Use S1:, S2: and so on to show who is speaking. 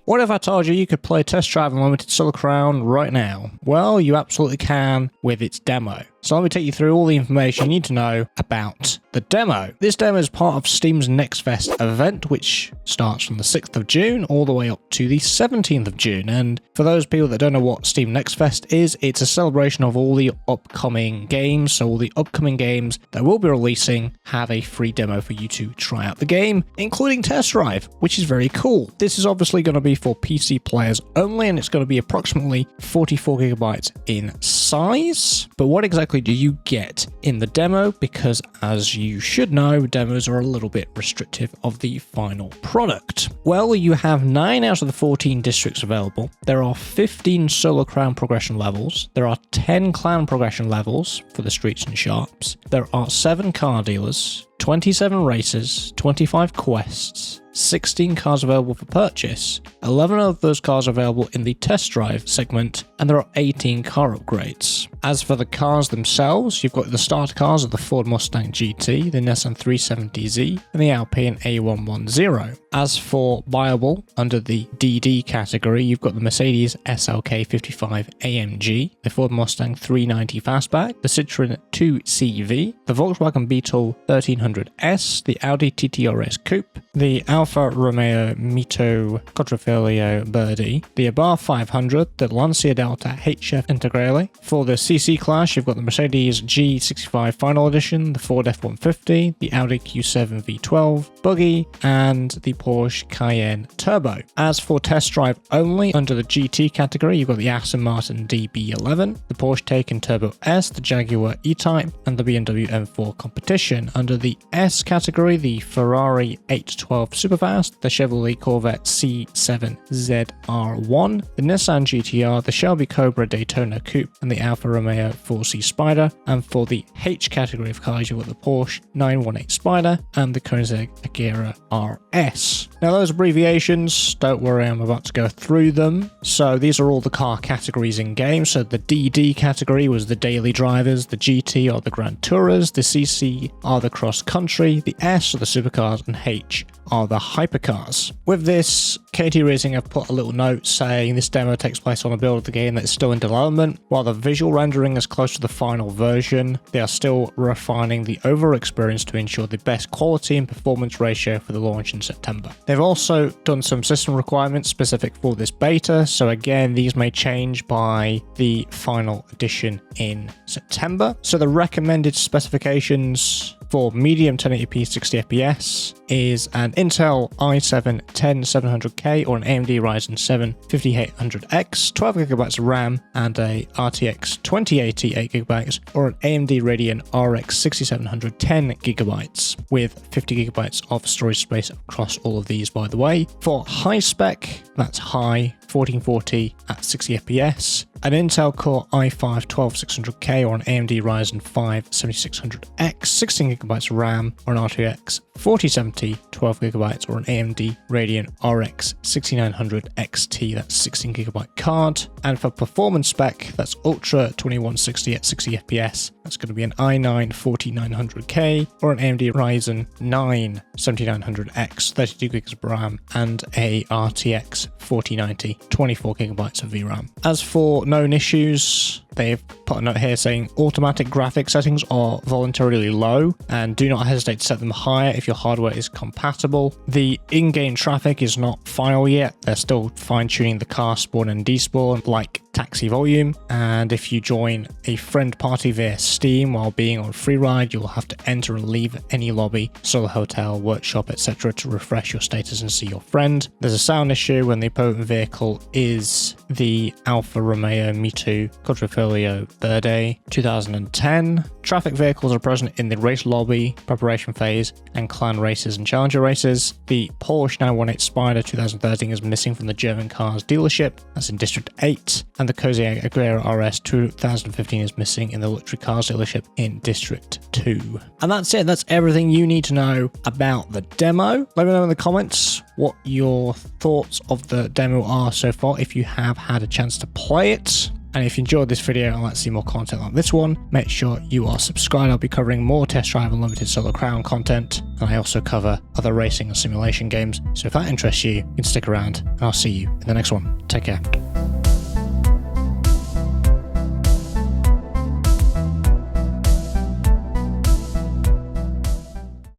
S1: What if I told you you could play Test Drive Unlimited Solar Crown right now? Well, you absolutely can with its demo. So let me take you through all the information you need to know about the demo. This demo is part of Steam's Next Fest event, which starts from the 6th of June all the way up to the 17th of June. And for those people that don't know what Steam Next Fest is, it's a celebration of all the upcoming games. So all the upcoming games that we'll be releasing have a free demo for you to try out the game, including Test Drive, which is very cool. This is obviously going to be for PC players only, and it's going to be approximately 44 gigabytes in size. But what exactly do you get in the demo? Because as you should know, demos are a little bit restrictive of the final product. Well, you have 9 out of the 14 districts available. There are 15 Solar Crown progression levels. There are 10 clan progression levels for the streets and shops. There are 7 car dealers, 27 races, 25 quests, 16 cars available for purchase, 11 of those cars available in the test drive segment, and there are 18 car upgrades. As for the cars themselves, you've got the starter cars of the Ford Mustang GT, the Nissan 370Z, and the Alpine A110. As for buyable, under the DD category, you've got the Mercedes SLK 55 AMG, the Ford Mustang 390 Fastback, the Citroen 2CV, the Volkswagen Beetle 1300S, the Audi TT-RS Coupe, the Alfa Romeo Mito Quadrifoglio Birdie, the Abarth 500, the Lancia Delta HF Integrale. For the CC class, you've got the Mercedes G65 Final Edition, the Ford F-150, the Audi Q7 V12 Buggy, and the Porsche Cayenne Turbo. As for test drive only, under the GT category, you've got the Aston Martin DB11, the Porsche Taycan Turbo S, the Jaguar E-Type, and the BMW M4 Competition. Under the S category, the Ferrari 812 Superfast, the Chevrolet Corvette C7 ZR1, the Nissan GTR, the Shelby Cobra Daytona Coupe, and the Alfa Romeo 4C Spider. And for the H category of cars, you've got the Porsche 918 Spider and the Koenigsegg Agera RS. Now those abbreviations, don't worry, I'm about to go through them. So these are all the car categories in game. So the DD category was the daily drivers, the GT are the Grand Tourers, the CC are the cross country, the S are the supercars, and H are the hypercars. With this, KT Racing have put a little note saying this demo takes place on a build of the game that is still in development. While the visual rendering is close to the final version, they are still refining the overall experience to ensure the best quality and performance ratio for the launch in September. They've also done some system requirements specific for this beta, so again, these may change by the final edition in September. So the recommended specifications for medium 1080p 60 fps is an Intel i7-10700K or an AMD Ryzen 7 5800X, 12GB of RAM, and a RTX 2080 8GB or an AMD Radeon RX 6700 10GB with 50GB of storage space across all of these, by the way. For high spec, that's high 1440 at 60 fps, an Intel Core i5 12600K or an AMD Ryzen 5 7600X, 16GB of RAM or an RTX 4070 12GB or an AMD Radeon RX 6900 XT, that's 16GB card. And for performance spec, that's Ultra 2160 at 60 fps, that's going to be an i9 4900K or an AMD Ryzen 9 7900X, 32GB of RAM, and a RTX 4090 24GB of VRAM. As for known issues, they've put a note here saying automatic graphic settings are voluntarily low and do not hesitate to set them higher if your hardware is compatible. The in-game traffic is not final yet. They're still fine-tuning the car spawn and despawn like taxi volume, and if you join a friend party via Steam while being on free ride, you'll have to enter and leave any lobby, solo hotel, workshop, etc. to refresh your status and see your friend. There's a sound issue when the opponent vehicle is the Alfa Romeo Mito Quadrifoglio Birdie 2010. Traffic vehicles are present in the race lobby, preparation phase, and clan races and challenger races. The Porsche 918 Spider 2013 is missing from the German cars dealership, that's in District 8, and the Koenigsegg Agera RS 2015 is missing in the luxury cars dealership in District 2. And that's it, that's everything you need to know about the demo. Let me know in the comments what your thoughts of the demo are so far, if you have had a chance to play it. And if you enjoyed this video and like to see more content like this one, make sure you are subscribed. I'll be covering more Test Drive Unlimited Solo Crown content, and I also cover other racing and simulation games. So if that interests you, you can stick around, and I'll see you in the next one. Take care.